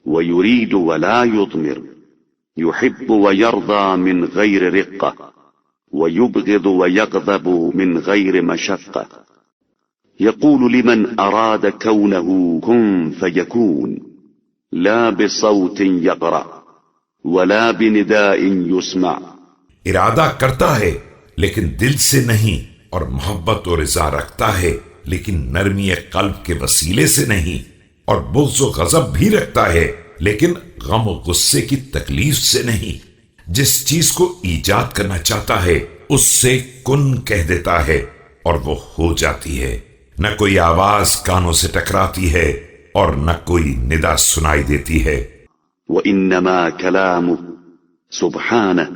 ويريد ولا يضمر، يحب ويرضى من غير رقة، ويبغض ويغضب من غير مشقة. يقول لمن أراد كونه كن فيكون، لا بصوت يقرأ ولا بنداء يسمع. ارادہ کرتا ہے لیکن دل سے نہیں، اور محبت و رضا رکھتا ہے لیکن نرمی قلب کے وسیلے سے نہیں، اور بغض و غضب بھی رکھتا ہے لیکن غم و غصے کی تکلیف سے نہیں۔ جس چیز کو ایجاد کرنا چاہتا ہے اس سے کن کہہ دیتا ہے اور وہ ہو جاتی ہے۔ نہ کوئی آواز کانوں سے ٹکراتی ہے اور نہ کوئی ندا سنائی دیتی ہے۔ وإنما كلامه سبحانه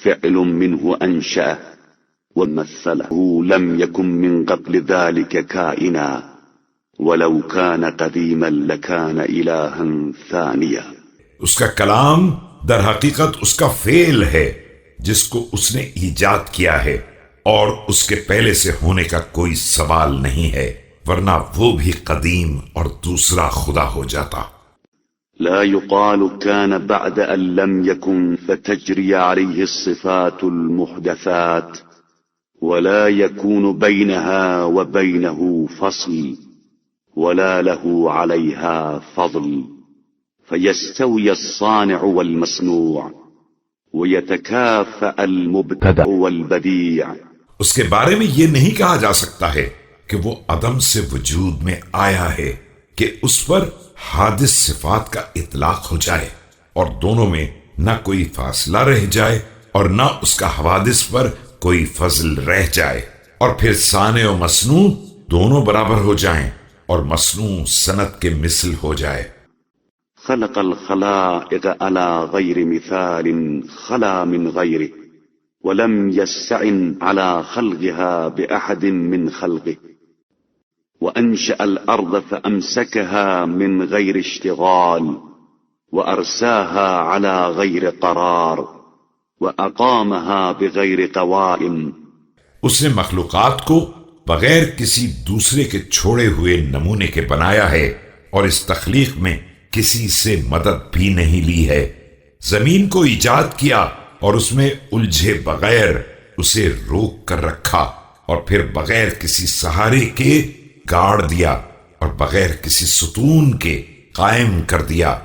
فعل منه أنشأ ومثله، لم يكن من قبل ذلك كائنا، ولو كان قديما لكان إلها ثانيا۔ اس کا کلام در حقیقت اس کا فعل ہے جس کو اس نے ایجاد کیا ہے، اور اس کے پہلے سے ہونے کا کوئی سوال نہیں ہے، ورنہ وہ بھی قدیم اور دوسرا خدا ہو جاتا۔ لا يقال كان بعد أن لم يكن فتجري عليه الصفات المحدثات، ولا يكون بينها وبينه فصل، ولا له عليها فضل، فيستوي الصانع والمصنوع، ويتكافأ المبتدع والبديع۔ اس کے بارے میں یہ نہیں کہا جا سکتا ہے کہ وہ عدم سے وجود میں آیا ہے کہ اس پر حادث صفات کا اطلاق ہو جائے، اور دونوں میں نہ کوئی فاصلہ رہ جائے اور نہ اس کا حوادث پر کوئی فضل رہ جائے، اور پھر صانع و مصنوع دونوں برابر ہو جائیں اور مصنوع صنعت کے مثل ہو جائے۔ خلق الخلائق على غير مثال خلا من غيره، ولم يستعن على خلقها بأحد من خلقه، وأنشأ الأرض فأمسكها من غير اشتغال، وأرساها على غير قرار، وأقامها بغير قوائم۔ اس نے مخلوقات کو بغیر کسی دوسرے کے چھوڑے ہوئے نمونے کے بنایا ہے، اور اس تخلیق میں کسی سے مدد بھی نہیں لی ہے۔ زمین کو ایجاد کیا اور اس میں الجھے بغیر اسے روک کر رکھا، اور پھر بغیر کسی سہارے کے گاڑ دیا، اور بغیر کسی ستون کے قائم کر دیا۔